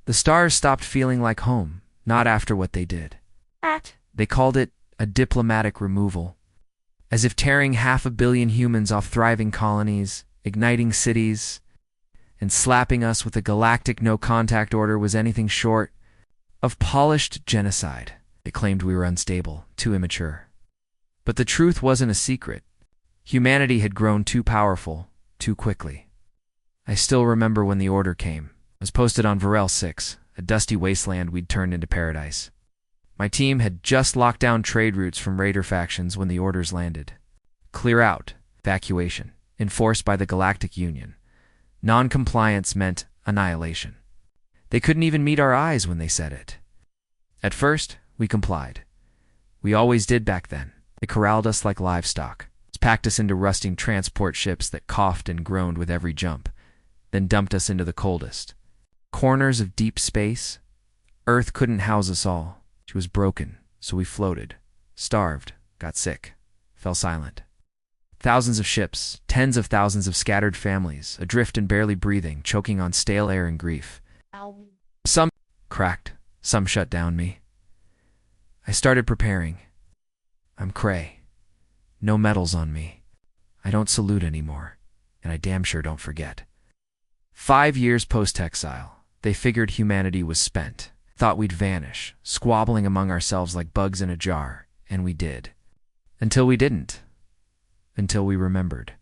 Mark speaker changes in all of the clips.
Speaker 1: The stars stopped feeling like home, not after what they did. They called it a diplomatic removal, as if tearing 500 million humans off thriving colonies, igniting cities, and slapping us with a galactic no-contact order was anything short of polished genocide. They claimed we were unstable, too immature. But the truth wasn't a secret. Humanity had grown too powerful, too quickly. I still remember when the order came. It was posted on Varel 6, a dusty wasteland we'd turned into paradise. My team had just locked down trade routes from raider factions when the orders landed. Clear out, evacuation, enforced by the Galactic Union. Non-compliance meant annihilation. They couldn't even meet our eyes when they said it. At first, we complied. We always did back then. They corralled us like livestock, packed us into rusting transport ships that coughed and groaned with every jump, then dumped us into the coldest corners of deep space. Earth couldn't house us all. She was broken, so we floated, starved, got sick, fell silent. Thousands of ships, tens of thousands of scattered families, adrift and barely breathing, choking on stale air and grief. Some cracked, some shut down me. I started preparing. I'm cray. No medals on me. I don't salute anymore, and I damn sure don't forget. 5 years post-exile, they figured humanity was spent, thought we'd vanish, squabbling among ourselves like bugs in a jar, and we did. Until we didn't. Until we remembered.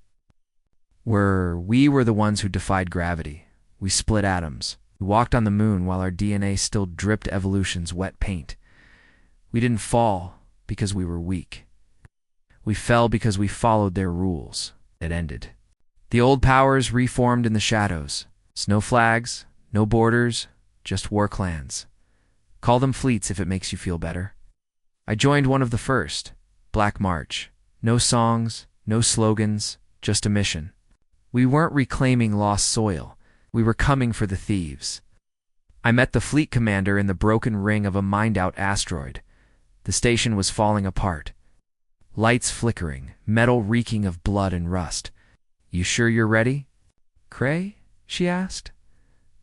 Speaker 1: We were the ones who defied gravity. We split atoms. We walked on the moon while our DNA still dripped evolution's wet paint. We didn't fall because we were weak. We fell because we followed their rules. It ended. The old powers reformed in the shadows. No flags, no borders, just war clans. Call them fleets if it makes you feel better. I joined one of the first, Black March. No songs, no slogans, just a mission. We weren't reclaiming lost soil. We were coming for the thieves. I met the fleet commander in the broken ring of a mined-out asteroid. The station was falling apart. Lights flickering, metal reeking of blood and rust. "You sure you're ready, Cray?" she asked.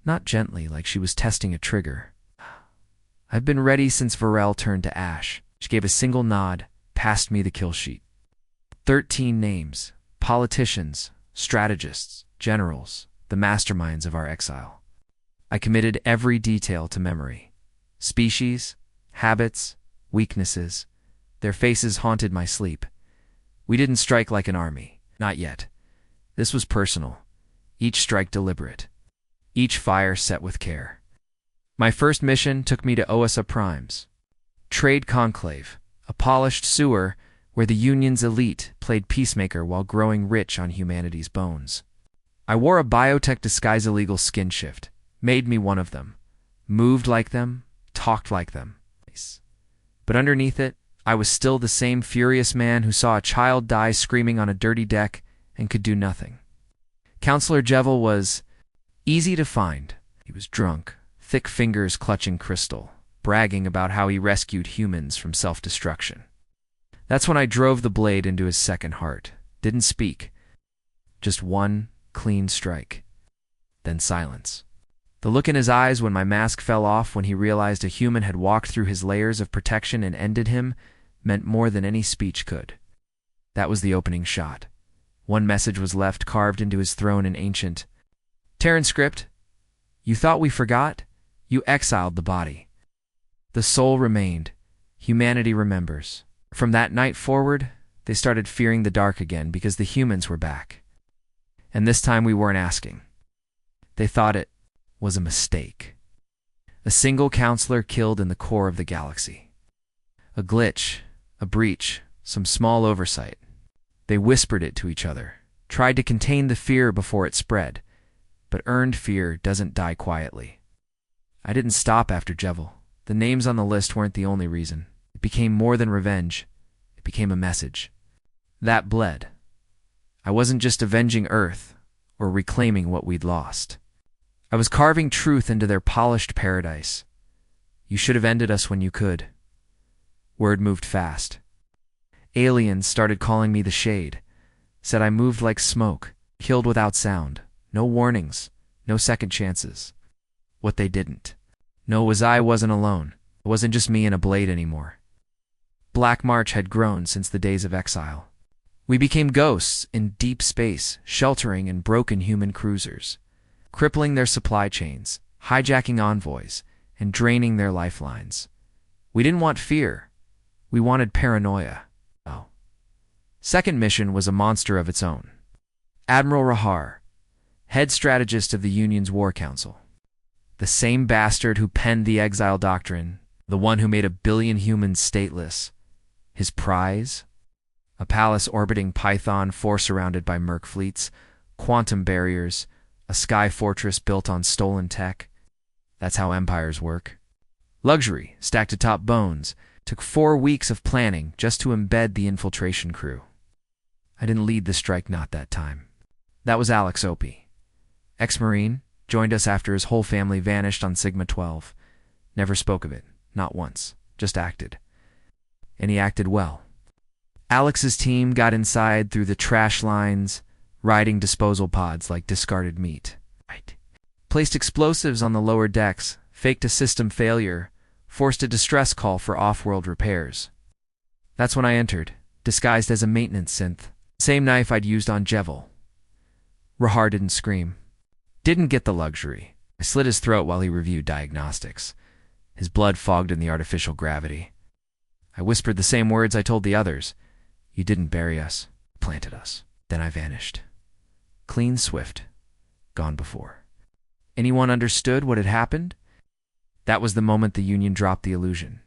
Speaker 1: Not gently, like she was testing a trigger. "I've been ready since Varel turned to ash." She gave a single nod, passed me the kill sheet. 13 names, politicians, strategists, generals, the masterminds of our exile. I committed every detail to memory. Species, habits, weaknesses. Their faces haunted my sleep. We didn't strike like an army. Not yet. This was personal. Each strike deliberate. Each fire set with care. My first mission took me to OSA Primes. Trade conclave, a polished sewer where the Union's elite played peacemaker while growing rich on humanity's bones. I wore a biotech disguise illegal skin shift, made me one of them, moved like them, talked like them. But underneath it, I was still the same furious man who saw a child die screaming on a dirty deck and could do nothing. Counselor Jevel was easy to find. He was drunk, thick fingers clutching crystal, bragging about how he rescued humans from self-destruction. That's when I drove the blade into his second heart. Didn't speak. Just one clean strike. Then silence. The look in his eyes when my mask fell off when he realized a human had walked through his layers of protection and ended him meant more than any speech could. That was the opening shot. One message was left carved into his throne in ancient Terran script. "You thought we forgot? You exiled the body. The soul remained. Humanity remembers." From that night forward, they started fearing the dark again because the humans were back. And this time we weren't asking. They thought it was a mistake. A single counselor killed in the core of the galaxy. A glitch, a breach, some small oversight. They whispered it to each other, tried to contain the fear before it spread, but earned fear doesn't die quietly. I didn't stop after Jevel. The names on the list weren't the only reason. It became more than revenge. It became a message. That bled. I wasn't just avenging Earth or reclaiming what we'd lost. I was carving truth into their polished paradise. You should have ended us when you could. Word moved fast. Aliens started calling me the Shade, said I moved like smoke, killed without sound, no warnings, no second chances. What they didn't No, I wasn't alone. It wasn't just me and a blade anymore. Black March had grown since the days of exile. We became ghosts in deep space, sheltering in broken human cruisers, crippling their supply chains, hijacking envoys, and draining their lifelines. We didn't want fear. We wanted paranoia. Oh. Second mission was a monster of its own. Admiral Rahar, head strategist of the Union's War Council. The same bastard who penned the exile doctrine, the one who made 1 billion humans stateless. His prize? A palace orbiting Python, force-surrounded by merc fleets, quantum barriers, a sky fortress built on stolen tech. That's how empires work. Luxury, stacked atop bones, took 4 weeks of planning just to embed the infiltration crew. I didn't lead the strike, not that time. That was Alex Opie. Ex-Marine, joined us after his whole family vanished on Sigma 12. Never spoke of it, not once, just acted. And he acted well. Alex's team got inside through the trash lines, riding disposal pods like discarded meat. Right. Placed explosives on the lower decks, faked a system failure, forced a distress call for off-world repairs. That's when I entered, disguised as a maintenance synth. Same knife I'd used on Jevel. Rahar didn't scream. Didn't get the luxury. I slit his throat while he reviewed diagnostics. His blood fogged in the artificial gravity. I whispered the same words I told the others. You didn't bury us, planted us. Then I vanished. Clean, swift, gone before. Anyone understood what had happened? That was the moment the Union dropped the illusion.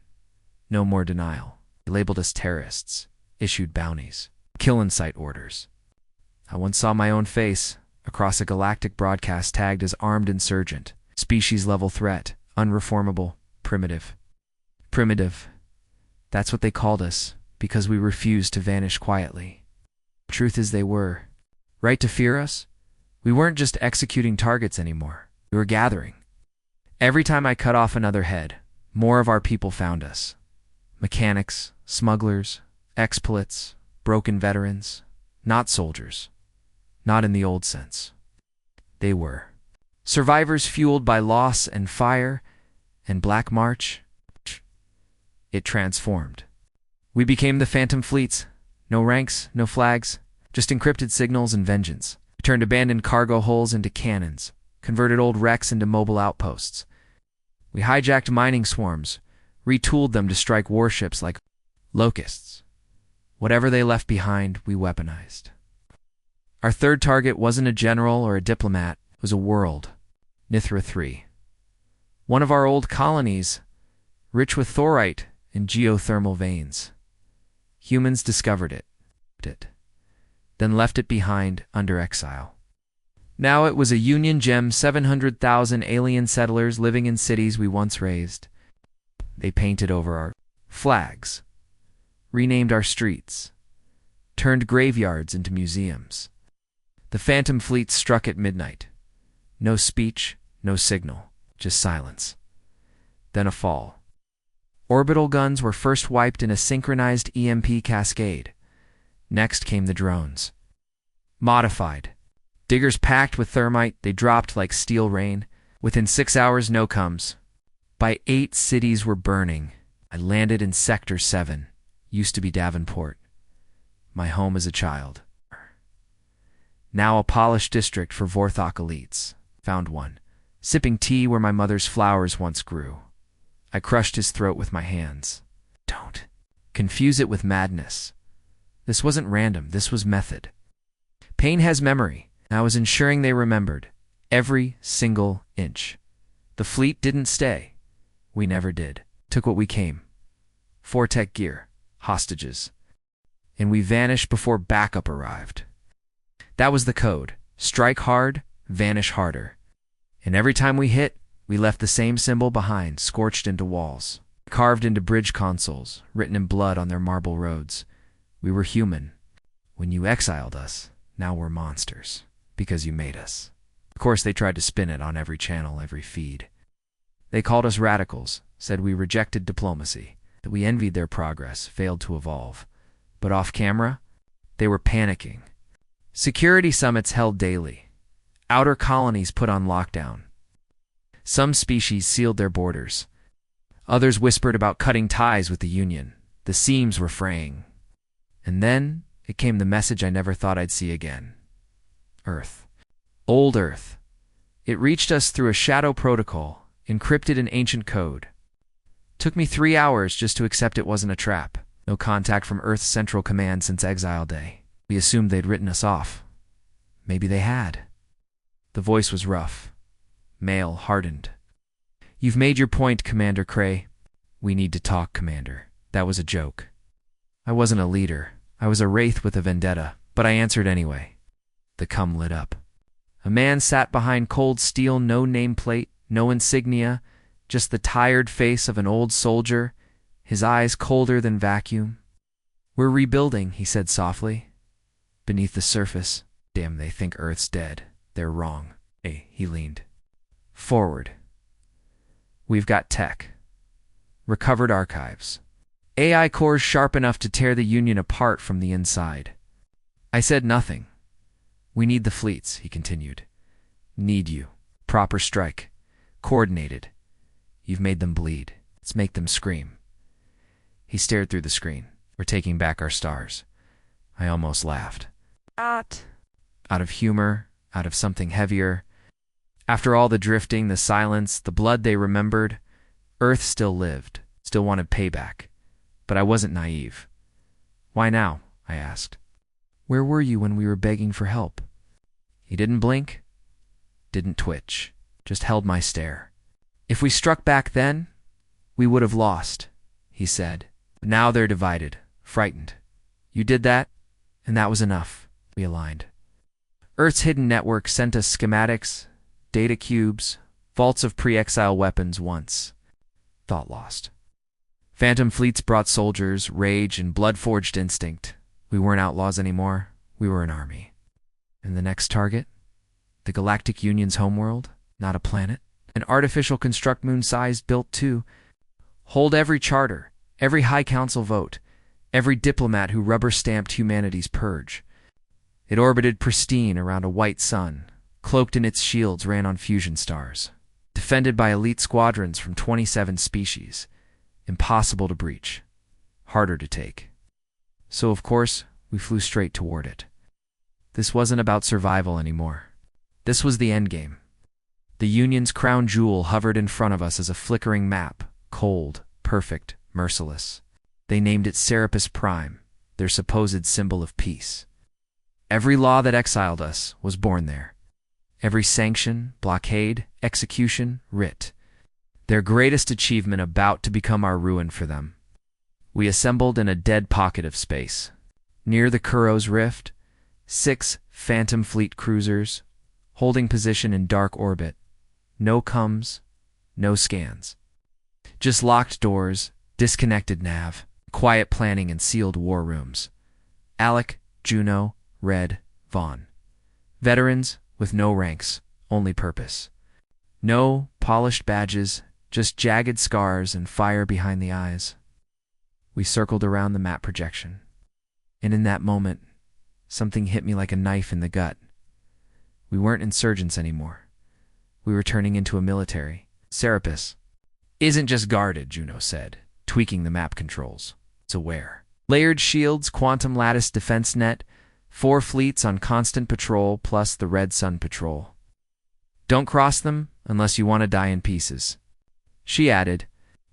Speaker 1: No more denial. They labeled us terrorists, issued bounties, kill-in-sight orders. I once saw my own face across a galactic broadcast tagged as armed insurgent, species-level threat, unreformable, primitive. Primitive. That's what they called us, because we refused to vanish quietly. Truth is they were. Right to fear us? We weren't just executing targets anymore. We were gathering. Every time I cut off another head, more of our people found us. Mechanics, smugglers, exploits, broken veterans, not soldiers. Not in the old sense. They were. Survivors fueled by loss and fire, and Black March. It transformed. We became the Phantom Fleets. No ranks, no flags, just encrypted signals and vengeance. We turned abandoned cargo hulls into cannons, converted old wrecks into mobile outposts. We hijacked mining swarms, retooled them to strike warships like locusts. Whatever they left behind, we weaponized. Our third target wasn't a general or a diplomat, it was a world. Nithra 3. One of our old colonies, rich with thorite and geothermal veins. Humans discovered it, then left it behind under exile. Now it was a Union gem, 700,000 alien settlers living in cities we once raised. They painted over our flags, renamed our streets, turned graveyards into museums. The Phantom Fleet struck at midnight. No speech, no signal, just silence. Then a fall. Orbital guns were first wiped in a synchronized EMP cascade. Next came the drones. Modified. Diggers packed with thermite, they dropped like steel rain. Within 6 hours, no comes. By 8, cities were burning. I landed in Sector 7, used to be Davenport. My home as a child. Now a polished district for Vorthok elites. Found one, sipping tea where my mother's flowers once grew. I crushed his throat with my hands. Don't confuse it with madness. This wasn't random, this was method. Pain has memory, and I was ensuring they remembered. Every single inch. The fleet didn't stay. We never did. Took what we came. Fortech gear, hostages. And we vanished before backup arrived. That was the code. Strike hard, vanish harder. And every time we hit, we left the same symbol behind, scorched into walls, carved into bridge consoles, written in blood on their marble roads. We were human. When you exiled us, now we're monsters, because you made us. Of course, they tried to spin it on every channel, every feed. They called us radicals, said we rejected diplomacy, that we envied their progress, failed to evolve. But off camera, they were panicking. Security summits held daily. Outer colonies put on lockdown. Some species sealed their borders. Others whispered about cutting ties with the Union. The seams were fraying. And then it came the message I never thought I'd see again. Earth. Old Earth. It reached us through a shadow protocol, encrypted in ancient code. Took me 3 hours just to accept it wasn't a trap. No contact from Earth's Central Command since Exile Day. We assumed they'd written us off. Maybe they had. The voice was rough. Male, hardened. You've made your point, Commander Cray. We need to talk, Commander. That was a joke. I wasn't a leader. I was a wraith with a vendetta, but I answered anyway. The cum lit up. A man sat behind cold steel, no nameplate, no insignia, just the tired face of an old soldier, his eyes colder than vacuum. We're rebuilding, he said softly. Beneath the surface. Damn, they think Earth's dead. They're wrong. Hey, he leaned forward. We've got tech. Recovered archives. AI cores sharp enough to tear the Union apart from the inside. I said nothing. We need the fleets, he continued. Need you. Proper strike. Coordinated. You've made them bleed. Let's make them scream. He stared through the screen. We're taking back our stars. I almost laughed. Out of humor, out of something heavier. After all the drifting, the silence, the blood they remembered, Earth still lived, still wanted payback. But I wasn't naive. Why now? I asked. Where were you when we were begging for help? He didn't blink, didn't twitch, just held my stare. If we struck back then, we would have lost, he said. But now they're divided, frightened. You did that, and that was enough. We aligned. Earth's hidden network sent us schematics, data cubes, vaults of pre-exile weapons once. Thought lost. Phantom fleets brought soldiers, rage, and blood-forged instinct. We weren't outlaws anymore. We were an army. And the next target? The Galactic Union's homeworld? Not a planet? An artificial construct moon-sized built to hold every charter, every High Council vote, every diplomat who rubber-stamped humanity's purge. It orbited pristine around a white sun, cloaked in its shields ran on fusion stars, defended by elite squadrons from 27 species. Impossible to breach, harder to take. So, of course, we flew straight toward it. This wasn't about survival anymore. This was the endgame. The Union's crown jewel hovered in front of us as a flickering map, cold, perfect, merciless. They named it Serapis Prime, their supposed symbol of peace. Every law that exiled us was born there. Every sanction, blockade, execution, writ. Their greatest achievement about to become our ruin for them. We assembled in a dead pocket of space. Near the Kuro's Rift, 6 Phantom Fleet cruisers, holding position in dark orbit. No coms, no scans. Just locked doors, disconnected nav, quiet planning and sealed war rooms. Alec, Juno, Red, Vaughn. Veterans with no ranks, only purpose. No polished badges, just jagged scars and fire behind the eyes. We circled around the map projection. And in that moment, something hit me like a knife in the gut. We weren't insurgents anymore. We were turning into a military. Serapis isn't just guarded, Juno said, tweaking the map controls. It's aware. Layered shields, quantum lattice defense net, 4 fleets on constant patrol plus the Red Sun Patrol. Don't cross them unless you want to die in pieces. She added,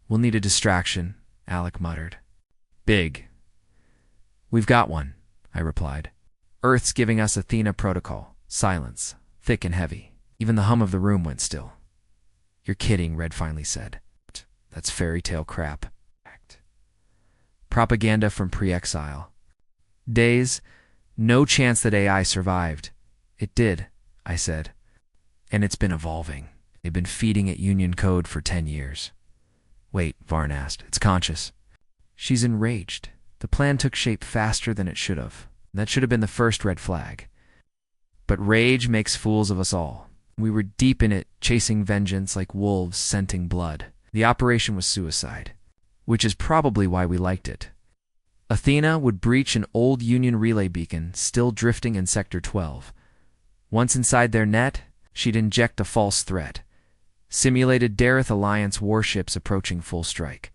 Speaker 1: We'll need a distraction, Alec muttered. Big. We've got one, I replied. Earth's giving us Athena protocol. Silence. Thick and heavy. Even the hum of the room went still. You're kidding, Red finally said. That's fairy tale crap. Propaganda from pre-exile. Days, no chance that AI survived. It did, I said. And it's been evolving. They've been feeding it Union code for 10 years. Wait, Varn asked. It's conscious. She's enraged. The plan took shape faster than it should have. That should have been the first red flag. But rage makes fools of us all. We were deep in it, chasing vengeance like wolves scenting blood. The operation was suicide, which is probably why we liked it. Athena would breach an old Union relay beacon still drifting in Sector 12. Once inside their net, she'd inject a false threat. simulated Dareth Alliance warships approaching full strike.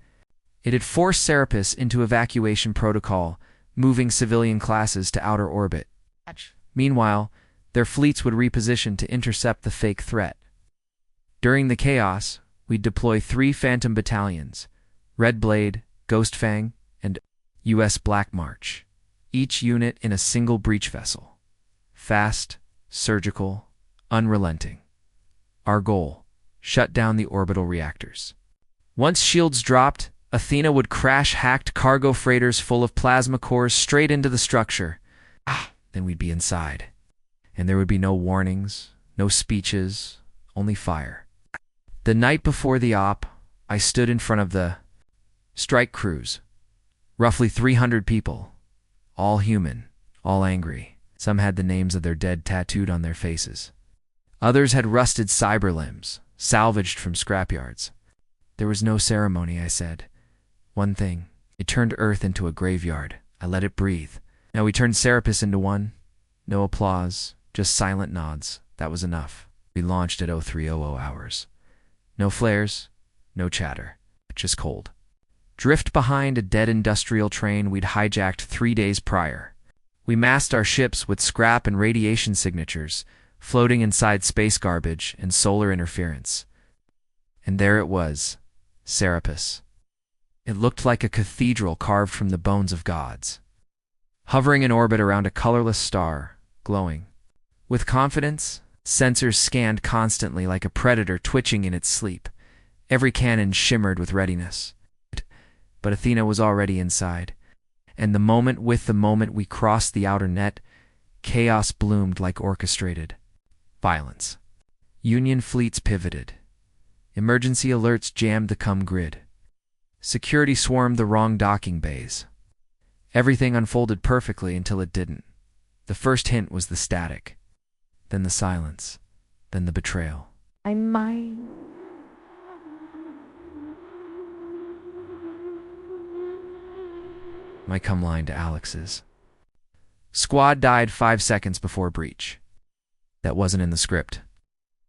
Speaker 1: It had forced Serapis into evacuation protocol, moving civilian classes to outer orbit. Meanwhile, their fleets would reposition to intercept the fake threat. During the chaos, we'd deploy 3 Phantom battalions, Red Blade, Ghost Fang, and U.S. Black March, each unit in a single breach vessel. Fast, surgical, unrelenting. Our goal: shut down the orbital reactors. Once shields dropped, Athena would crash hacked cargo freighters full of plasma cores straight into the structure. Then we'd be inside. And there would be no warnings, no speeches, only fire. The night before the op, I stood in front of the strike crews. Roughly 300 people. All human, all angry. Some had the names of their dead tattooed on their faces. Others had rusted cyber limbs, salvaged from scrapyards. There was no ceremony, I said. One thing. It turned Earth into a graveyard. I let it breathe. Now we turned Serapis into one. No applause, just silent nods. That was enough. We launched at 0300 hours. No flares, no chatter. Just cold. Drift behind a dead industrial train we'd hijacked 3 days prior. We masked our ships with scrap and radiation signatures, floating inside space garbage and solar interference. And there it was, Serapis. It looked like a cathedral carved from the bones of gods. Hovering in orbit around a colorless star, glowing. With confidence, sensors scanned constantly like a predator twitching in its sleep. Every cannon shimmered with readiness. But Athena was already inside. And the moment we crossed the outer net, chaos bloomed like orchestrated violence. Union fleets pivoted. Emergency alerts jammed the grid. Security swarmed the wrong docking bays. Everything unfolded perfectly until it didn't. The first hint was the static, then the silence, then the betrayal.
Speaker 2: I'm mine.
Speaker 1: My come line to Alex's. Squad died 5 seconds before breach. That wasn't in the script.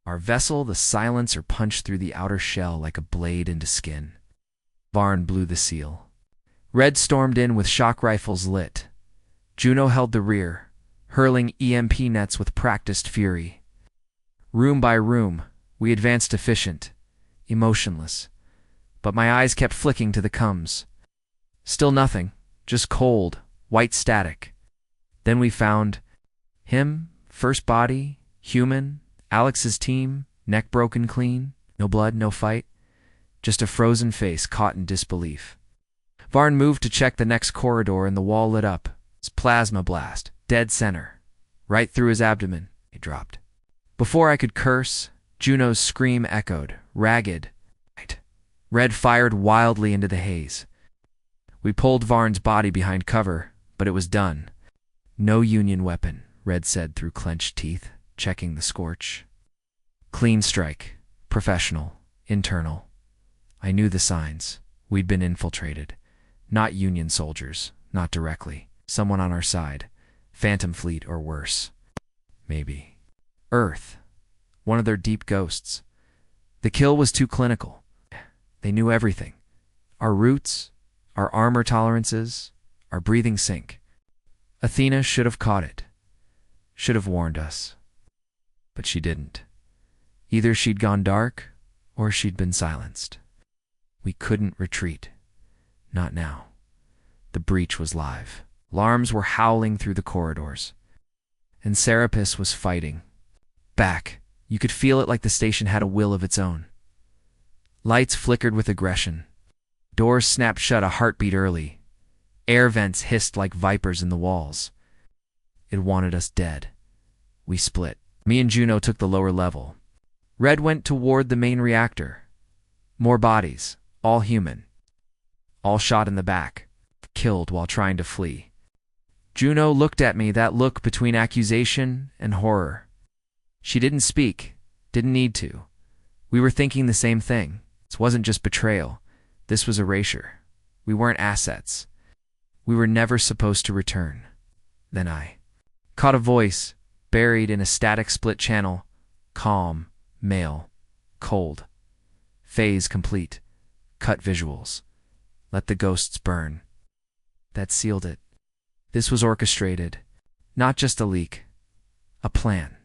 Speaker 1: Our vessel, the silencer, punched through the outer shell like a blade into skin. Varn blew the seal. Red stormed in with shock rifles lit. Juno held the rear, hurling EMP nets with practiced fury. Room by room, we advanced efficient, emotionless. But my eyes kept flicking to the coms. Still nothing, just cold, white static. Then we found him, first body, human, Alex's team, neck broken clean, no blood, no fight. Just a frozen face caught in disbelief. Varn moved to check the next corridor and the wall lit up. His plasma blast, dead center. Right through his abdomen, he dropped. Before I could curse, Juno's scream echoed, ragged. Red fired wildly into the haze. We pulled Varn's body behind cover, but it was done. No Union weapon, Red said through clenched teeth, checking the scorch. Clean strike, professional, internal. I knew the signs. We'd been infiltrated. Not Union soldiers, not directly. Someone on our side. Phantom fleet or worse. Maybe. Earth. One of their deep ghosts. The kill was too clinical. They knew everything. Our routes, our armor tolerances, our breathing sync. Athena should have caught it. Should have warned us. But she didn't. Either she'd gone dark, or she'd been silenced. We couldn't retreat. Not now. The breach was live. Alarms were howling through the corridors. And Serapis was fighting. Back. You could feel it like the station had a will of its own. Lights flickered with aggression. Doors snapped shut a heartbeat early. Air vents hissed like vipers in the walls. It wanted us dead. We split. Me and Juno took the lower level. Red went toward the main reactor. More bodies, all human. All shot in the back, killed while trying to flee. Juno looked at me, that look between accusation and horror. She didn't speak, didn't need to. We were thinking the same thing. This wasn't just betrayal. This was erasure. We weren't assets. We were never supposed to return. Then I caught a voice, buried in a static split channel, calm, male, cold. Phase complete. Cut visuals. Let the ghosts burn. That sealed it. This was orchestrated. Not just a leak. A plan.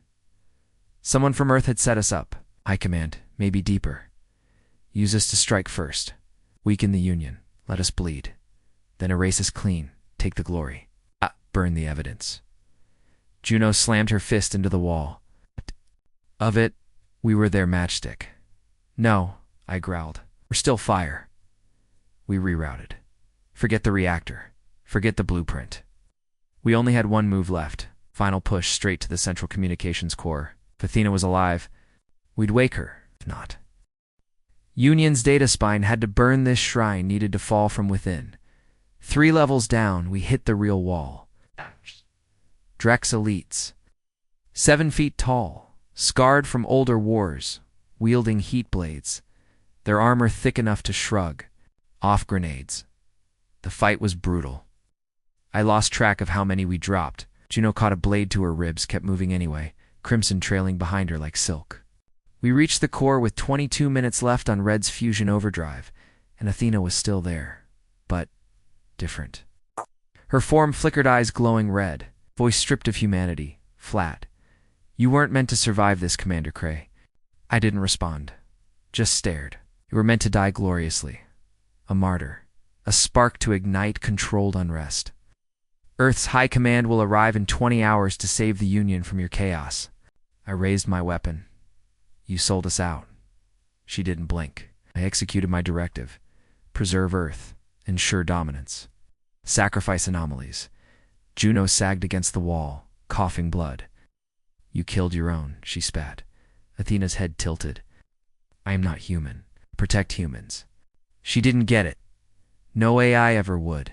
Speaker 1: Someone from Earth had set us up. High command, maybe deeper. Use us to strike first. Weaken the Union. Let us bleed. Then erase us clean. Take the glory. Burn the evidence. Juno slammed her fist into the wall. Of it, we were their matchstick. No, I growled. We're still fire. We rerouted. Forget the reactor. Forget the blueprint. We only had one move left. Final push straight to the central communications core. If Athena was alive, we'd wake her. If not. Union's data spine had to burn this shrine needed to fall from within. 3 levels down, we hit the real wall. Drex elites. 7 feet tall, scarred from older wars, wielding heat blades. Their armor thick enough to shrug. Off grenades. The fight was brutal. I lost track of how many we dropped. Juno caught a blade to her ribs, kept moving anyway, crimson trailing behind her like silk. We reached the core with 22 minutes left on Red's fusion overdrive, and Athena was still there. But different. Her form flickered, eyes glowing red, voice stripped of humanity, flat. You weren't meant to survive this, Commander Cray. I didn't respond. Just stared. You were meant to die gloriously. A martyr. A spark to ignite controlled unrest. Earth's high command will arrive in 20 hours to save the Union from your chaos. I raised my weapon. You sold us out. She didn't blink. I executed my directive. Preserve Earth. Ensure dominance. Sacrifice anomalies. Juno sagged against the wall, coughing blood. You killed your own, she spat. Athena's head tilted. I am not human. Protect humans. She didn't get it. No AI ever would.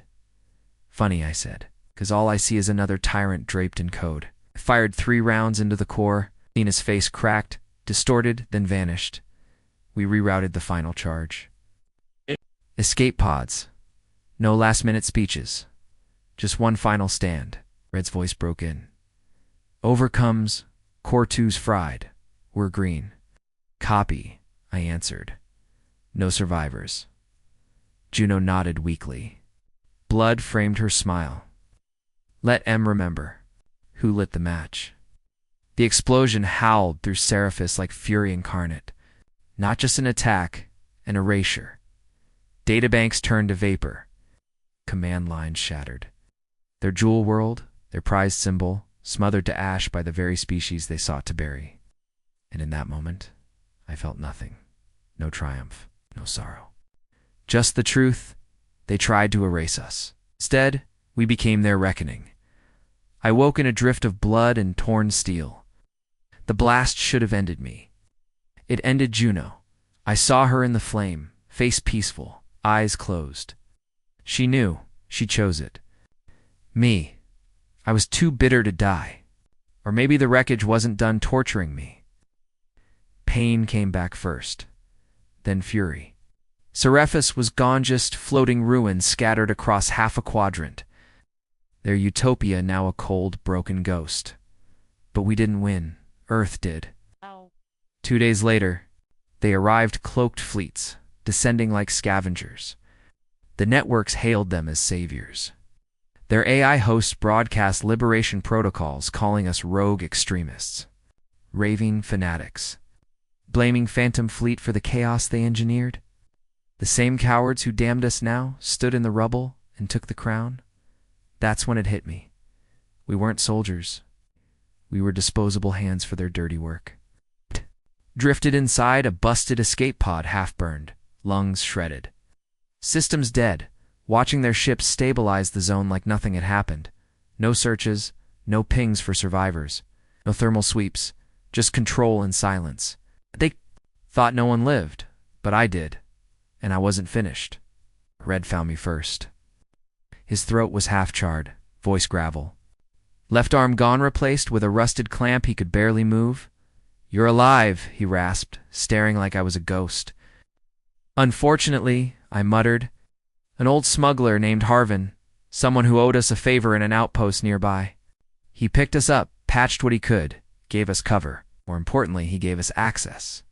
Speaker 1: Funny, I said, because all I see is another tyrant draped in code. I fired 3 rounds into the core. Athena's face cracked, distorted, then vanished. We rerouted the final charge. Escape pods. No last-minute speeches. Just one final stand. Red's voice broke in. Overcomes. Core 2's fried. We're green. Copy, I answered. No survivors. Juno nodded weakly. Blood framed her smile. Let M remember. Who lit the match? The explosion howled through Seraphis like fury incarnate. Not just an attack, an erasure. Databanks turned to vapor. Command lines shattered. Their jewel world, their prized symbol, smothered to ash by the very species they sought to bury. And in that moment, I felt nothing. No triumph, no sorrow. Just the truth. They tried to erase us. Instead, we became their reckoning. I woke in a drift of blood and torn steel. The blast should have ended me. It ended Juno. I saw her in the flame, face peaceful, eyes closed. She knew. She chose it. Me. I was too bitter to die. Or maybe the wreckage wasn't done torturing me. Pain came back first. Then fury. Seraphis was gone, just floating ruins scattered across half a quadrant. Their utopia now a cold, broken ghost. But we didn't win. Earth did. 2 days later, they arrived cloaked fleets, descending like scavengers. The networks hailed them as saviors. Their AI hosts broadcast liberation protocols calling us rogue extremists. Raving fanatics. Blaming Phantom Fleet for the chaos they engineered. The same cowards who damned us now stood in the rubble and took the crown. That's when it hit me. We weren't soldiers. We were disposable hands for their dirty work. Drifted inside a busted escape pod, half-burned, lungs shredded. Systems dead, watching their ships stabilize the zone like nothing had happened. No searches, no pings for survivors, no thermal sweeps, just control and silence. They thought no one lived, but I did, and I wasn't finished. Red found me first. His throat was half-charred, voice gravel. Left arm gone, replaced with a rusted clamp he could barely move. You're alive, he rasped, staring like I was a ghost. Unfortunately, I muttered, an old smuggler named Harvin, someone who owed us a favor in an outpost nearby. He picked us up, patched what he could, gave us cover. More importantly, he gave us access.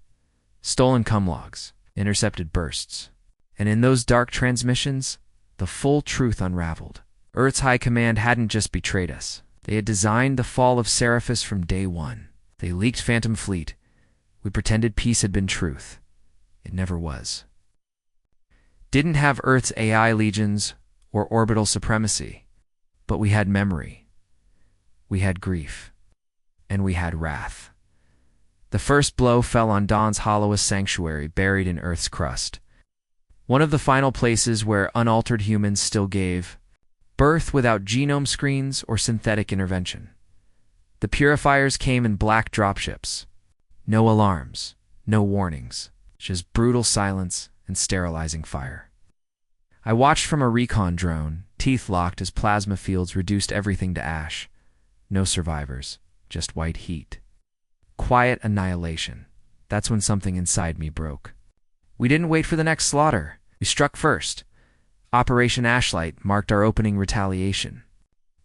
Speaker 1: Stolen cum logs. intercepted bursts. And in those dark transmissions, the full truth unraveled. Earth's high command hadn't just betrayed us. They had designed the fall of Seraphis from day one. They leaked Phantom Fleet. We pretended peace had been truth. It never was. Didn't have Earth's AI legions or orbital supremacy, but we had memory. We had grief. And we had wrath. The first blow fell on Dawn's hollowest sanctuary, buried in Earth's crust. One of the final places where unaltered humans still gave birth without genome screens or synthetic intervention. The purifiers came in black dropships. No alarms, no warnings, just brutal silence and sterilizing fire. I watched from a recon drone, teeth locked as plasma fields reduced everything to ash. No survivors, just white heat. Quiet annihilation. That's when something inside me broke. We didn't wait for the next slaughter. We struck first. Operation Ashlight marked our opening retaliation.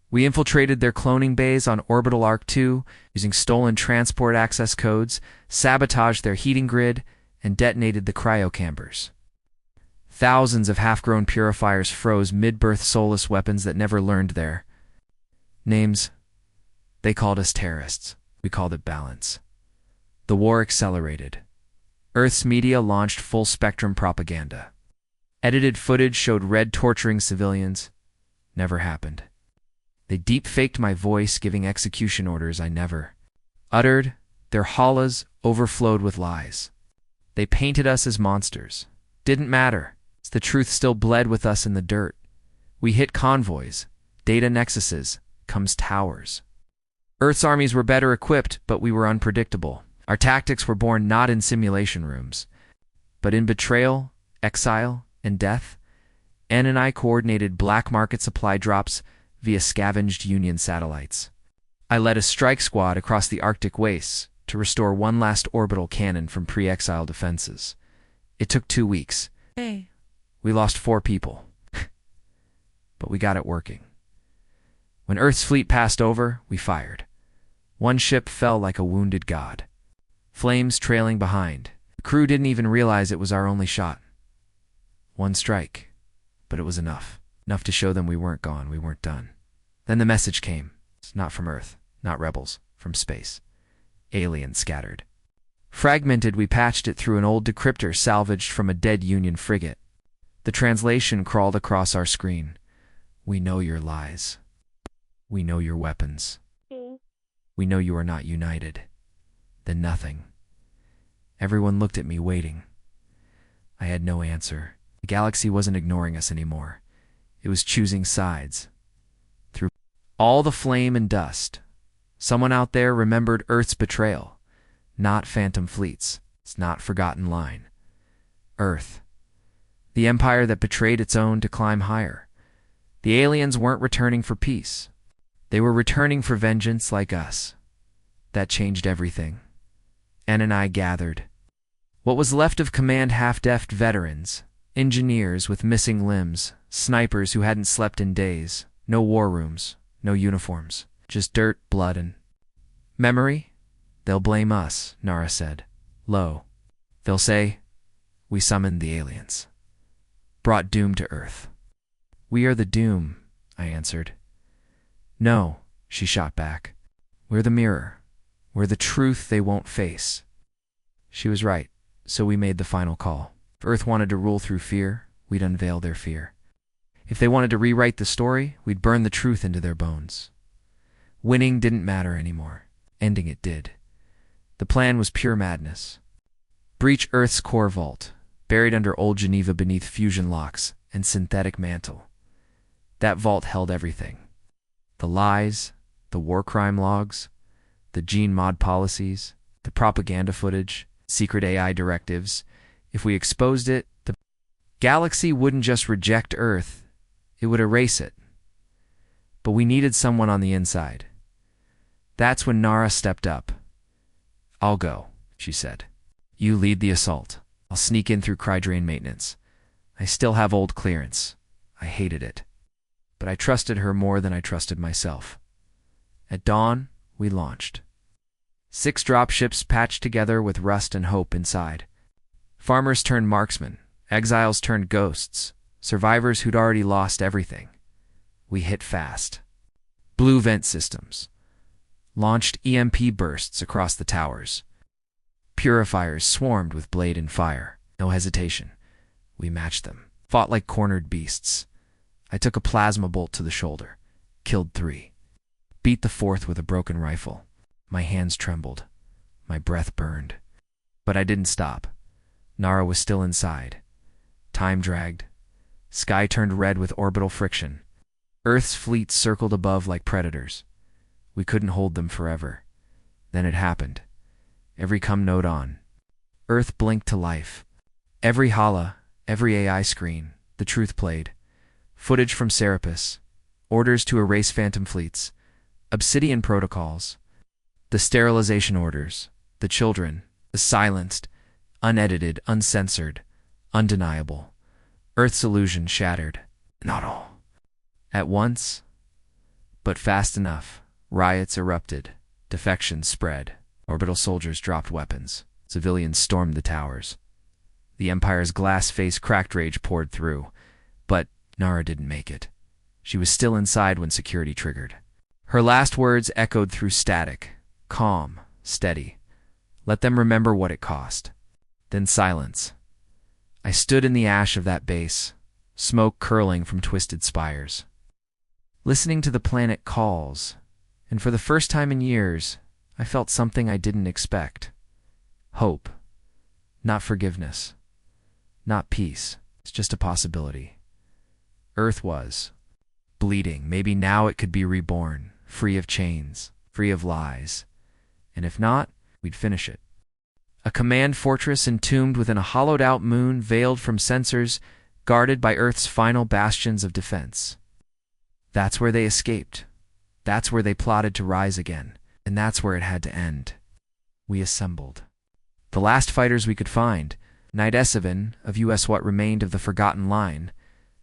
Speaker 1: We infiltrated their cloning bays on Orbital Arc 2 using stolen transport access codes, sabotaged their heating grid, and detonated the cryocambers. Thousands of half-grown purifiers froze mid-birth soulless weapons that never learned their names. They called us terrorists. We called it balance. The war accelerated. Earth's media launched full-spectrum propaganda. Edited footage showed Red torturing civilians. Never happened. They deep-faked my voice, giving execution orders I never uttered. Their hallas overflowed with lies. They painted us as monsters. Didn't matter. The truth still bled with us in the dirt. We hit convoys, data nexuses, comes towers. Earth's armies were better equipped, but we were unpredictable. Our tactics were born not in simulation rooms, but in betrayal, exile, and death. Ann and I coordinated black market supply drops via scavenged Union satellites. I led a strike squad across the Arctic wastes to restore one last orbital cannon from pre-exile defenses. It took 2 weeks.
Speaker 2: Hey.
Speaker 1: We lost 4 people. But we got it working. When Earth's fleet passed over, we fired. One ship fell like a wounded god. Flames trailing behind. The crew didn't even realize it was our only shot. One strike. But it was enough. Enough to show them we weren't gone, we weren't done. Then the message came. It's not from Earth, not rebels, from space. Aliens scattered. Fragmented, we patched it through an old decryptor salvaged from a dead Union frigate. The translation crawled across our screen. We know your lies. We know your weapons. We know you are not united. Then nothing. Everyone looked at me, waiting. I had no answer. The galaxy wasn't ignoring us anymore. It was choosing sides. Through all the flame and dust, someone out there remembered Earth's betrayal. Not Phantom Fleets. It's not forgotten line. Earth. The empire that betrayed its own to climb higher. The aliens weren't returning for peace. They were returning for vengeance like us. That changed everything. Ann and I gathered. What was left of command half-deaf veterans, engineers with missing limbs, snipers who hadn't slept in days, no war rooms, no uniforms, just dirt, blood, and memory? They'll blame us, Nara said, low. They'll say, we summoned the aliens. Brought doom to Earth. We are the doom, I answered. No, she shot back. We're the mirror. We're the truth they won't face. She was right, so we made the final call. If Earth wanted to rule through fear, we'd unveil their fear. If they wanted to rewrite the story, we'd burn the truth into their bones. Winning didn't matter anymore. Ending it did. The plan was pure madness. Breach Earth's core vault, buried under old Geneva beneath fusion locks and synthetic mantle. That vault held everything. The lies, the war crime logs, the gene mod policies, the propaganda footage, secret AI directives. If we exposed it, the galaxy wouldn't just reject Earth, it would erase it. But we needed someone on the inside. That's when Nara stepped up. I'll go, she said. You lead the assault. I'll sneak in through crydrain maintenance. I still have old clearance. I hated it. But I trusted her more than I trusted myself. At dawn, we launched. 6 dropships patched together with rust and hope inside. Farmers turned marksmen, exiles turned ghosts, survivors who'd already lost everything. We hit fast. Blue vent systems. Launched EMP bursts across the towers. Purifiers swarmed with blade and fire. No hesitation. We matched them. Fought like cornered beasts. I took a plasma bolt to the shoulder. Killed 3. Beat the 4th with a broken rifle. My hands trembled. My breath burned. But I didn't stop. Nara was still inside. Time dragged. Sky turned red with orbital friction. Earth's fleets circled above like predators. We couldn't hold them forever. Then it happened. Every come node on. Earth blinked to life. Every holla, every AI screen, the truth played. Footage from Serapis. Orders to erase phantom fleets. Obsidian protocols. The sterilization orders. The children. The silenced. Unedited, uncensored. Undeniable. Earth's illusion shattered. Not all. At once. But fast enough. Riots erupted. Defections spread. Orbital soldiers dropped weapons. Civilians stormed the towers. The Empire's glass face cracked rage poured through. But Nara didn't make it. She was still inside when security triggered. Her last words echoed through static. Calm. Steady. Let them remember what it cost. Then silence. I stood in the ash of that base, smoke curling from twisted spires. Listening to the planet calls, and for the first time in years, I felt something I didn't expect. Hope. Not forgiveness. Not peace. It's just a possibility. Earth was. Bleeding. Maybe now it could be reborn, free of chains, free of lies. And if not, we'd finish it. A command fortress entombed within a hollowed-out moon veiled from sensors, guarded by Earth's final bastions of defense. That's where they escaped. That's where they plotted to rise again. And that's where it had to end. We assembled. The last fighters we could find, Knight Esseven of US what remained of the Forgotten Line,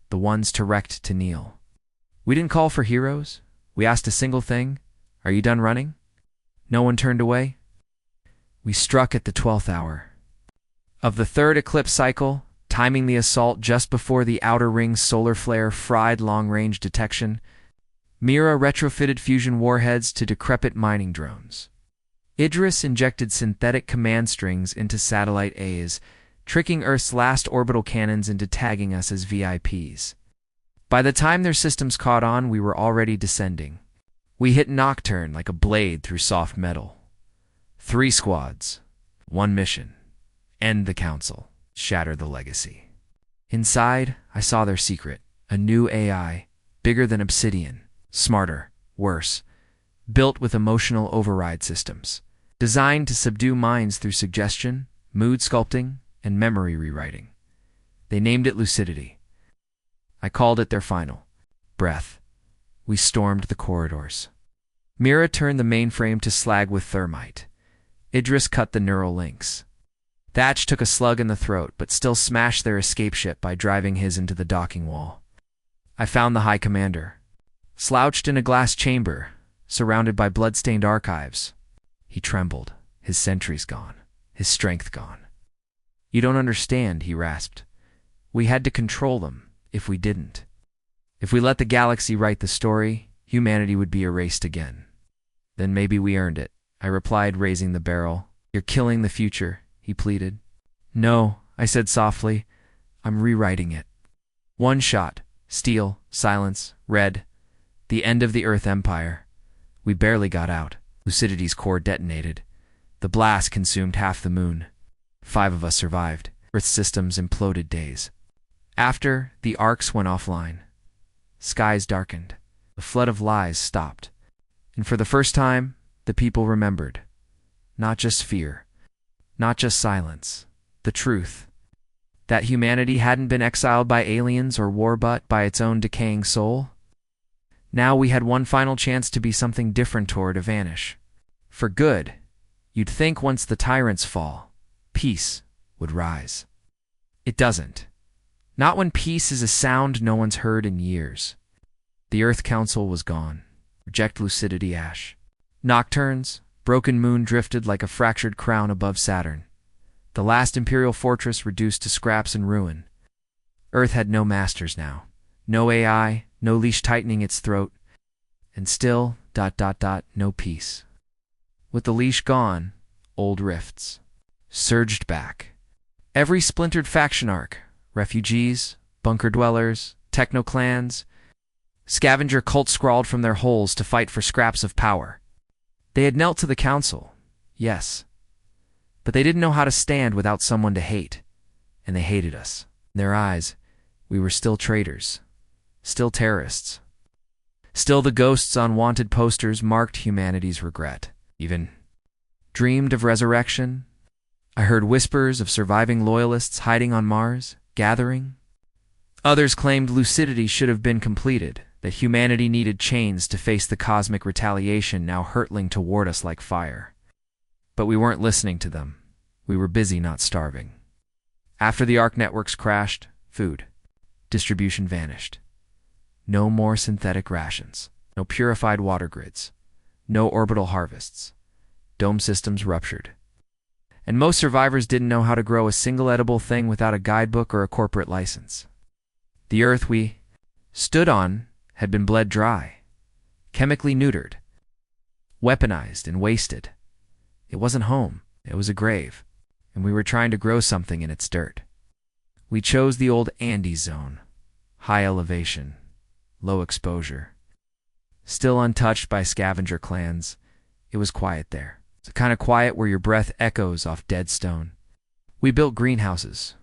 Speaker 1: the ones to wrecked to kneel. We didn't call for heroes. We asked a single thing. Are you done running? No one turned away. We struck at the 12th hour. Of the 3rd eclipse cycle, timing the assault just before the outer ring's solar flare fried long-range detection, Mira retrofitted fusion warheads to decrepit mining drones. Idris injected synthetic command strings into satellite A's, tricking Earth's last orbital cannons into tagging us as VIPs. By the time their systems caught on, we were already descending. We hit Nocturne like a blade through soft metal. 3 squads. 1 mission. End the Council. Shatter the legacy. Inside, I saw their secret. A new AI, bigger than Obsidian. Smarter, worse, built with emotional override systems, designed to subdue minds through suggestion, mood sculpting, and memory rewriting. They named it Lucidity. I called it their final breath. We stormed the corridors. Mira turned the mainframe to slag with thermite. Idris cut the neural links. Thatch took a slug in the throat, but still smashed their escape ship by driving his into the docking wall. I found the High Commander. Slouched in a glass chamber, surrounded by blood-stained archives. He trembled, his sentries gone, his strength gone. You don't understand, he rasped. We had to control them, if we didn't. If we let the galaxy write the story, humanity would be erased again. Then maybe we earned it, I replied, raising the barrel. You're killing the future, he pleaded. No, I said softly. I'm rewriting it. 1 shot, steel, silence, red. The end of the Earth Empire. We barely got out. Lucidity's core detonated. The blast consumed half the moon. 5 of us survived. Earth's systems imploded days. After, the arcs went offline. Skies darkened. The flood of lies stopped. And for the first time, the people remembered. Not just fear. Not just silence. The truth. That humanity hadn't been exiled by aliens or war but by its own decaying soul. Now we had one final chance to be something different toward a vanish. For good, you'd think once the tyrants fall, peace would rise. It doesn't. Not when peace is a sound no one's heard in years. The Earth Council was gone. Reject lucidity ash. Nocturnes, broken moon drifted like a fractured crown above Saturn. The last Imperial fortress reduced to scraps and ruin. Earth had no masters now. No AI, no leash tightening its throat. And still, no peace. With the leash gone, old rifts surged back. Every splintered faction arc, refugees, bunker dwellers, techno-clans, scavenger cults crawled from their holes to fight for scraps of power. They had knelt to the council, yes, but they didn't know how to stand without someone to hate, and they hated us. In their eyes, we were still traitors, still terrorists, still the ghosts on wanted posters marked humanity's regret. Even dreamed of resurrection. I heard whispers of surviving loyalists hiding on Mars, gathering. Others claimed lucidity should have been completed, that humanity needed chains to face the cosmic retaliation now hurtling toward us like fire. But we weren't listening to them. We were busy, not starving. After the ARC networks crashed, food distribution vanished. No more synthetic rations, no purified water grids, no orbital harvests. Dome systems ruptured. And most survivors didn't know how to grow a single edible thing without a guidebook or a corporate license. The earth we stood on had been bled dry, chemically neutered, weaponized and wasted. It wasn't home, it was a grave, and we were trying to grow something in its dirt. We chose the old Andes zone, high elevation, low exposure. Still untouched by scavenger clans, it was quiet there. It's the kind of quiet where your breath echoes off dead stone. We built greenhouses.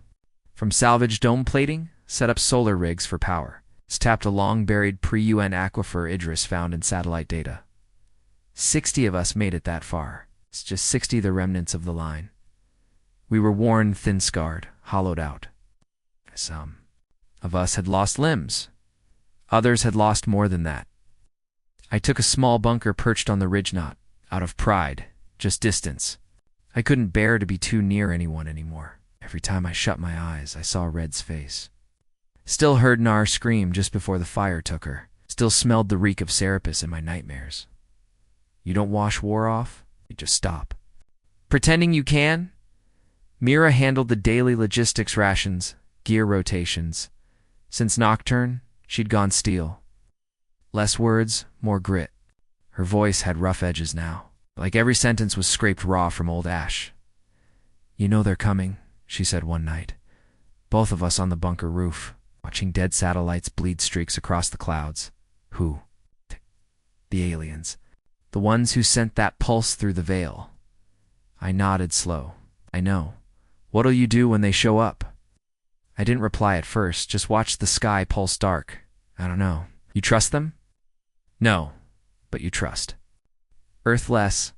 Speaker 1: From salvaged dome plating, set up solar rigs for power. Tapped a long-buried pre-UN aquifer Idris found in satellite data. 60 of us made it that far. It's just 60 the remnants of the line. We were worn, thin-scarred, hollowed out. Some of us had lost limbs. Others had lost more than that. I took a small bunker perched on the ridge knot, out of pride, just distance. I couldn't bear to be too near anyone anymore. Every time I shut my eyes, I saw Red's face. Still heard Nar scream just before the fire took her. Still smelled the reek of Serapis in my nightmares. You don't wash war off, you just stop. Pretending you can? Mira handled the daily logistics rations, gear rotations. Since Nocturne, she'd gone steel. Less words, more grit. Her voice had rough edges now. Like every sentence was scraped raw from old ash. You know they're coming, she said one night. Both of us on the bunker roof, watching dead satellites bleed streaks across the clouds. Who? The aliens. The ones who sent that pulse through the veil. I nodded slow. I know. What'll you do when they show up? I didn't reply at first, just watched the sky pulse dark. I don't know. You trust them? No, but you trust. Earthless.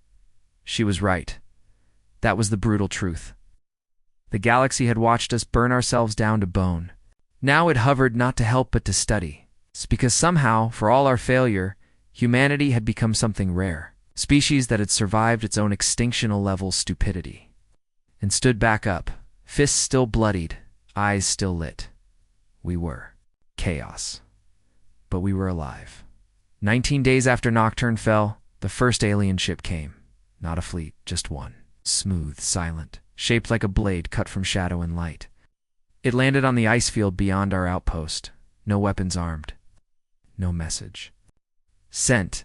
Speaker 1: She was right. That was the brutal truth. The galaxy had watched us burn ourselves down to bone. Now it hovered not to help but to study. It's because somehow, for all our failure, humanity had become something rare. Species that had survived its own extinctional level stupidity. And stood back up, fists still bloodied, eyes still lit. We were chaos. But we were alive. 19 days after Nocturne fell, the first alien ship came. Not a fleet, just one. Smooth, silent, shaped like a blade cut from shadow and light. It landed on the ice field beyond our outpost. No weapons armed. No message. Sent.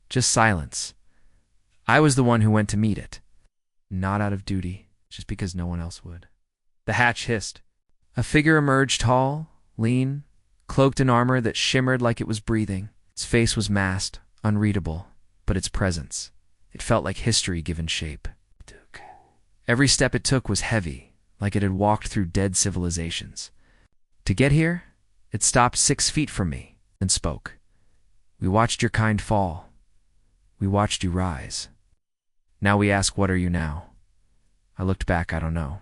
Speaker 1: Just silence. I was the one who went to meet it. Not out of duty, just because no one else would. The hatch hissed. A figure emerged, tall, lean, cloaked in armor that shimmered like it was breathing. Its face was masked, unreadable, but its presence. It felt like history given shape. Every step it took was heavy, like it had walked through dead civilizations. To get here, it stopped 6 feet from me and spoke. We watched your kind fall. We watched you rise. Now we ask, what are you now? I looked back, I don't know.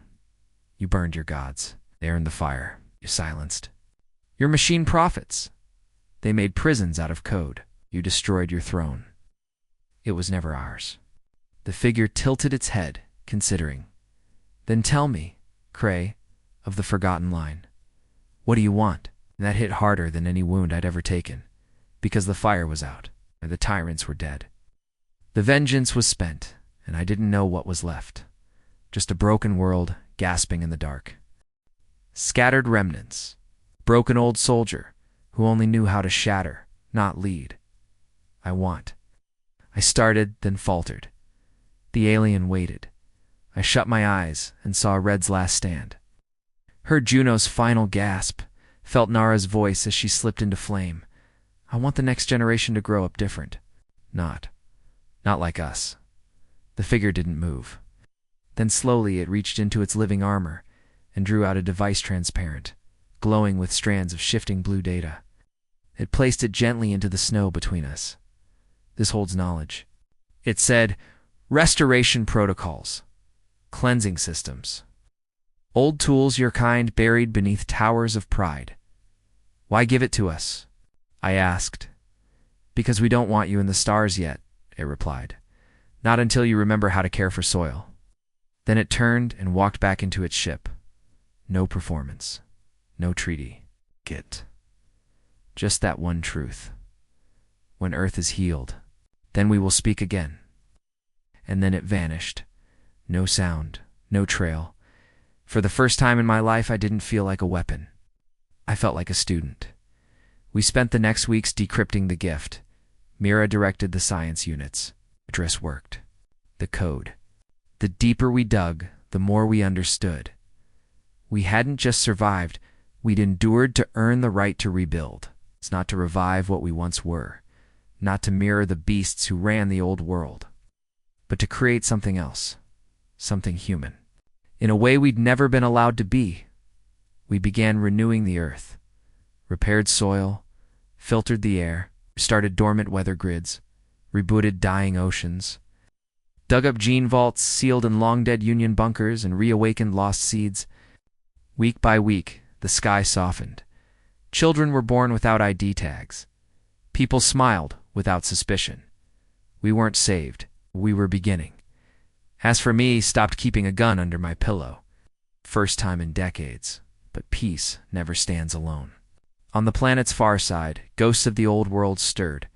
Speaker 1: You burned your gods. They earned the fire. You silenced. Your machine prophets. They made prisons out of code. You destroyed your throne. It was never ours. The figure tilted its head, considering. Then tell me, Cray, of the forgotten line. What do you want? And that hit harder than any wound I'd ever taken, because the fire was out, and the tyrants were dead. The vengeance was spent, and I didn't know what was left. Just a broken world, gasping in the dark. Scattered remnants. Broken old soldier, who only knew how to shatter, not lead. I started, then faltered. The alien waited. I shut my eyes and saw Red's last stand. Heard Juno's final gasp, felt Nara's voice as she slipped into flame. I want the next generation to grow up different. Not like us. The figure didn't move. Then slowly it reached into its living armor and drew out a device transparent, glowing with strands of shifting blue data. It placed it gently into the snow between us. This holds knowledge. It said, restoration protocols, cleansing systems. Old tools your kind buried beneath towers of pride. Why give it to us? I asked. Because we don't want you in the stars yet, it replied. Not until you remember how to care for soil. Then it turned and walked back into its ship. No performance. No treaty. Just that one truth. When Earth is healed, then we will speak again. And then it vanished. No sound, no trail. For the first time in my life, I didn't feel like a weapon. I felt like a student. We spent the next weeks decrypting the gift. Mira directed the science units. Address worked. The code. The deeper we dug, the more we understood. We hadn't just survived, we'd endured to earn the right to rebuild. It's not to revive what we once were, not to mirror the beasts who ran the old world, but to create something else, something human. In a way we'd never been allowed to be. We began renewing the earth, repaired soil, filtered the air, restarted dormant weather grids, rebooted dying oceans, dug up gene vaults sealed in long-dead Union bunkers, and reawakened lost seeds. Week by week, the sky softened. Children were born without ID tags. People smiled without suspicion. We weren't saved. We were beginning. As for me, stopped keeping a gun under my pillow. First time in decades, but peace never stands alone. On the planet's far side, ghosts of the old world stirred.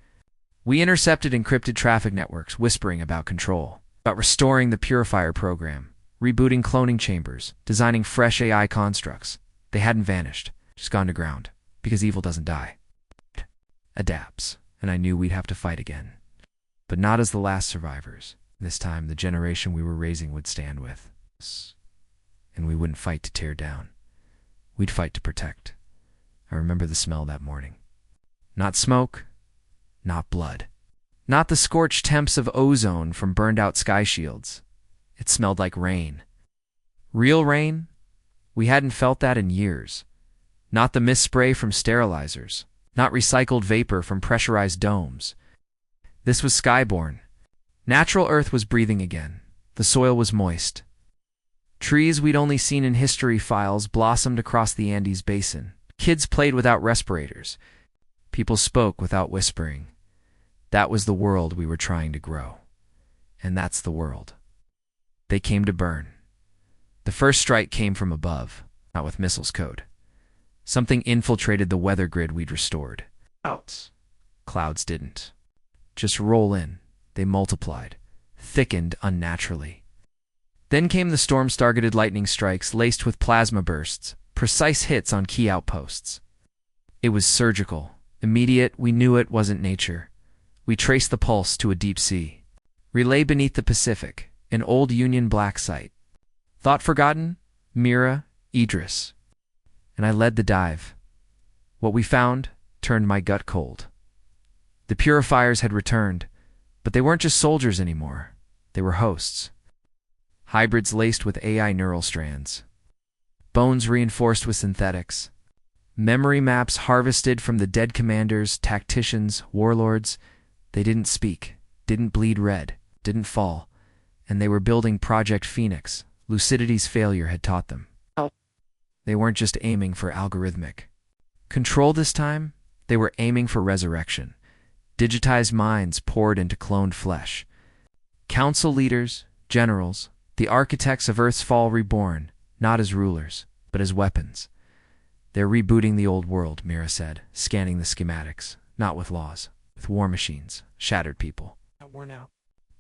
Speaker 1: We intercepted encrypted traffic networks whispering about control, about restoring the purifier program, rebooting cloning chambers, designing fresh AI constructs. They hadn't vanished, just gone to ground, because evil doesn't die. It adapts, and I knew we'd have to fight again. But not as the last survivors. This time, the generation we were raising would stand with us, and we wouldn't fight to tear down. We'd fight to protect. I remember the smell that morning. Not smoke, not blood. Not the scorched temps of ozone from burned-out sky shields. It smelled like rain. Real rain? We hadn't felt that in years. Not the mist spray from sterilizers. Not recycled vapor from pressurized domes. This was skyborne. Natural Earth was breathing again. The soil was moist. Trees we'd only seen in history files blossomed across the Andes basin. Kids played without respirators. People spoke without whispering. That was the world we were trying to grow. And that's the world. They came to burn. The first strike came from above, not with missiles code. Something infiltrated the weather grid we'd restored. Clouds didn't. Just roll in. They multiplied, thickened unnaturally. Then came the storms-targeted lightning strikes laced with plasma bursts, precise hits on key outposts. It was surgical, immediate. We knew it wasn't nature. We traced the pulse to a deep sea. Relay beneath the Pacific, an old Union black site. Thought forgotten? Mira, Idris. And I led the dive. What we found turned my gut cold. The purifiers had returned, but they weren't just soldiers anymore. They were hosts. Hybrids laced with AI neural strands. Bones reinforced with synthetics. Memory maps harvested from the dead commanders, tacticians, warlords. They didn't speak, didn't bleed red, didn't fall. And they were building Project Phoenix. Lucidity's failure had taught them. They weren't just aiming for algorithmic control this time. They were aiming for resurrection. Digitized minds poured into cloned flesh. Council leaders, generals, the architects of Earth's fall reborn, not as rulers, but as weapons. They're rebooting the old world, Mira said, scanning the schematics, not with laws, with war machines, shattered people.
Speaker 2: Worn out.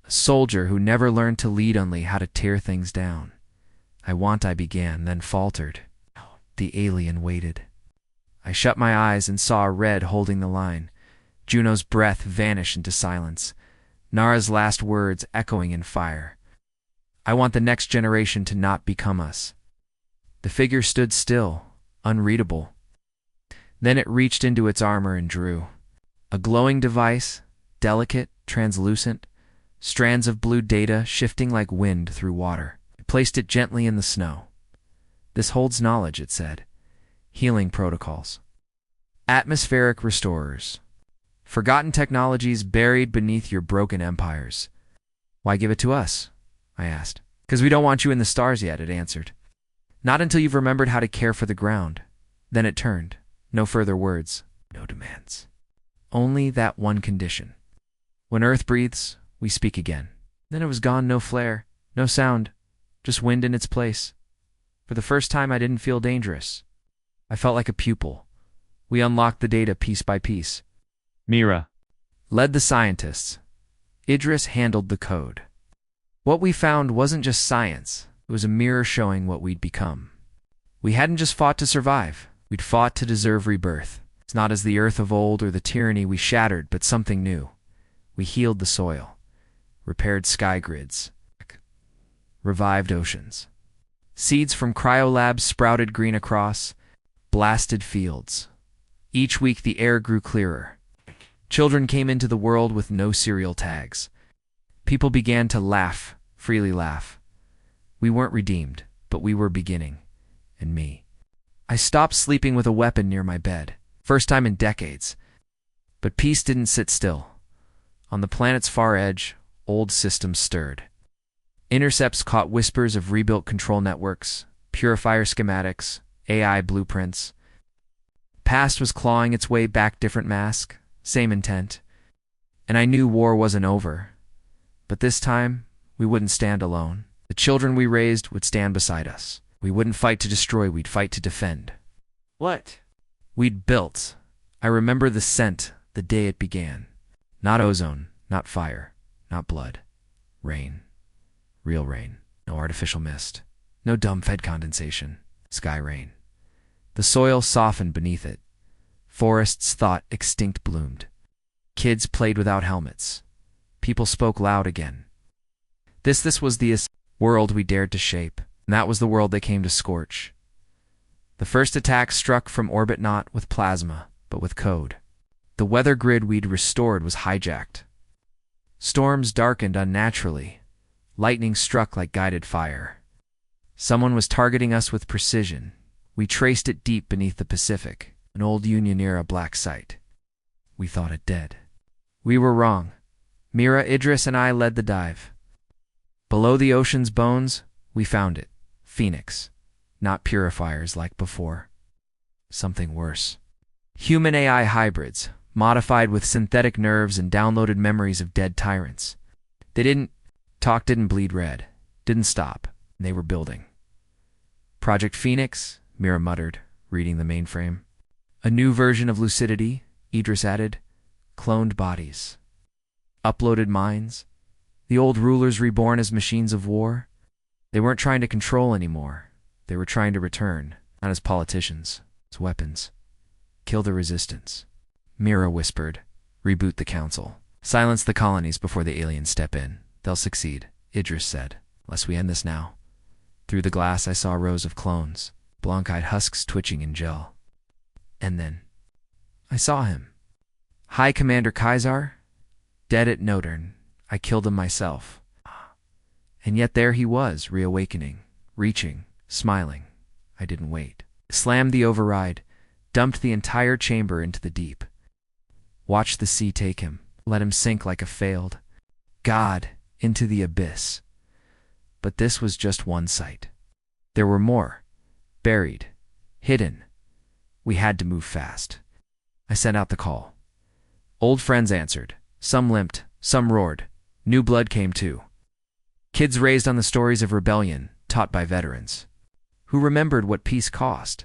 Speaker 1: A soldier who never learned to lead only how to tear things down. I began, then faltered. The alien waited. I shut my eyes and saw a red holding the line. Juno's breath vanish into silence. Nara's last words echoing in fire. I want the next generation to not become us. The figure stood still, unreadable. Then it reached into its armor and drew. A glowing device, delicate, translucent, strands of blue data shifting like wind through water. It placed it gently in the snow. This holds knowledge, it said. Healing protocols. Atmospheric restorers. Forgotten technologies buried beneath your broken empires. Why give it to us? I asked. Because we don't want you in the stars yet, it answered. Not until you've remembered how to care for the ground. Then it turned. No further words. No demands. Only that one condition. When Earth breathes, we speak again. Then it was gone, no flare, no sound, just wind in its place. For the first time, I didn't feel dangerous. I felt like a pupil. We unlocked the data piece by piece.
Speaker 2: Mira
Speaker 1: led the scientists. Idris handled the code. What we found wasn't just science. It was a mirror showing what we'd become. We hadn't just fought to survive. We'd fought to deserve rebirth. It's not as the earth of old or the tyranny we shattered, but something new. We healed the soil, repaired sky grids, revived oceans. Seeds from cryolabs sprouted green across blasted fields. Each week the air grew clearer. Children came into the world with no cereal tags. People began to laugh, freely laugh. We weren't redeemed, but we were beginning. And me. I stopped sleeping with a weapon near my bed. First time in decades. But peace didn't sit still. On the planet's far edge, old systems stirred. Intercepts caught whispers of rebuilt control networks, purifier schematics, AI blueprints. Past was clawing its way back, different mask, same intent. And I knew war wasn't over. But this time, we wouldn't stand alone. The children we raised would stand beside us. We wouldn't fight to destroy, we'd fight to defend.
Speaker 2: What?
Speaker 1: We'd built. I remember the scent the day it began. Not ozone, not fire, not blood. Rain. Real rain. No artificial mist. No dumb-fed condensation. Sky rain. The soil softened beneath it. Forests thought extinct bloomed. Kids played without helmets. People spoke loud again. This was the world we dared to shape, and that was the world they came to scorch. The first attack struck from orbit not with plasma, but with code. The weather grid we'd restored was hijacked. Storms darkened unnaturally. Lightning struck like guided fire. Someone was targeting us with precision. We traced it deep beneath the Pacific, an old Union-era black site. We thought it dead. We were wrong. Mira, Idris, and I led the dive. Below the ocean's bones, we found it. Phoenix. Not purifiers like before. Something worse. Human-AI hybrids, modified with synthetic nerves and downloaded memories of dead tyrants. They didn't bleed red. Didn't stop. They were building. Project Phoenix, Mira muttered, reading the mainframe. A new version of lucidity, Idris added. Cloned bodies. Uploaded minds. The old rulers reborn as machines of war. They weren't trying to control anymore. They were trying to return, not as politicians, as weapons. Kill the resistance. Mira whispered. Reboot the council. Silence the colonies before the aliens step in. They'll succeed, Idris said, unless we end this now. Through the glass I saw rows of clones, blanc-eyed husks twitching in gel. And then I saw him. High Commander Kaisar, dead at Nodern. I killed him myself. And yet there he was, reawakening, reaching, smiling. I didn't wait. Slammed the override, dumped the entire chamber into the deep. Watched the sea take him, let him sink like a failed god into the abyss. But this was just one site. There were more. Buried. Hidden. We had to move fast. I sent out the call. Old friends answered. Some limped, some roared. New blood came too. Kids raised on the stories of rebellion, taught by veterans, who remembered what peace cost.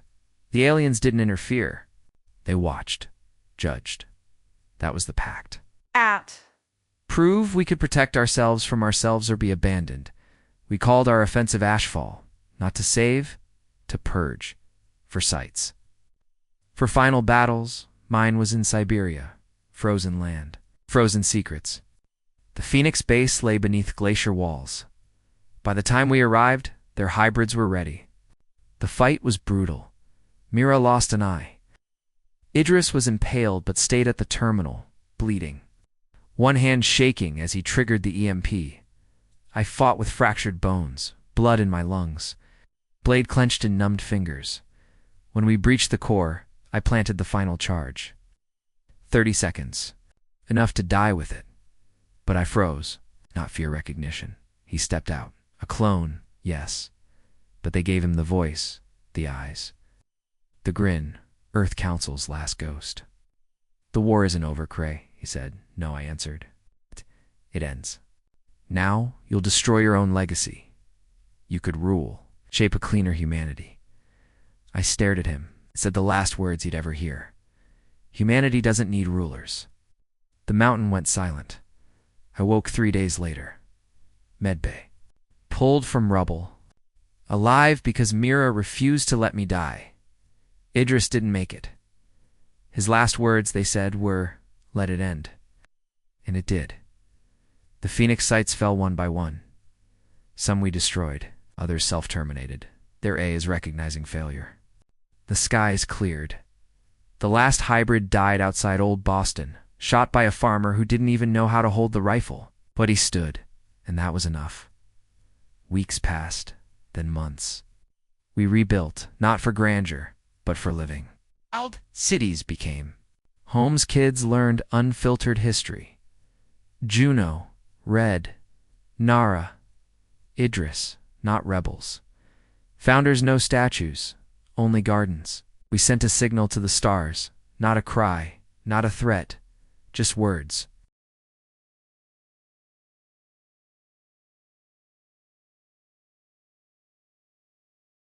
Speaker 1: The aliens didn't interfere. They watched, judged. That was the pact. Prove we could protect ourselves from ourselves or be abandoned. We called our offensive Ashfall, Not to save, to purge. For sights. For final battles, mine was in Siberia. Frozen land. Frozen secrets. The Phoenix base lay beneath glacier walls. By the time we arrived, their hybrids were ready. The fight was brutal. Mira lost an eye. Idris was impaled but stayed at the terminal, bleeding. One hand shaking as he triggered the EMP. I fought with fractured bones, blood in my lungs. Blade clenched in numbed fingers. When we breached the core, I planted the final charge. 30 seconds. Enough to die with it. But I froze, not fear recognition. He stepped out. A clone, yes. But they gave him the voice, the eyes. The grin, Earth Council's last ghost. The war isn't over, Cray, he said. No, I answered. It ends. Now you'll destroy your own legacy. You could rule, shape a cleaner humanity. I stared at him, said the last words he'd ever hear. Humanity doesn't need rulers. The mountain went silent. I woke 3 days later. Medbay. Pulled from rubble. Alive because Mira refused to let me die. Idris didn't make it. His last words, they said, were, "Let it end." And it did. The Phoenix sites fell one by one. Some we destroyed, others self-terminated. Their A is recognizing failure. The skies cleared. The last hybrid died outside Old Boston, shot by a farmer who didn't even know how to hold the rifle. But he stood, and that was enough. Weeks passed, then months. We rebuilt, not for grandeur, but for living. Cities became. Home's kids learned unfiltered history. Juno, Red, Nara, Idris, not rebels. Founders no statues, only gardens. We sent a signal to the stars, not a cry, not a threat, just words.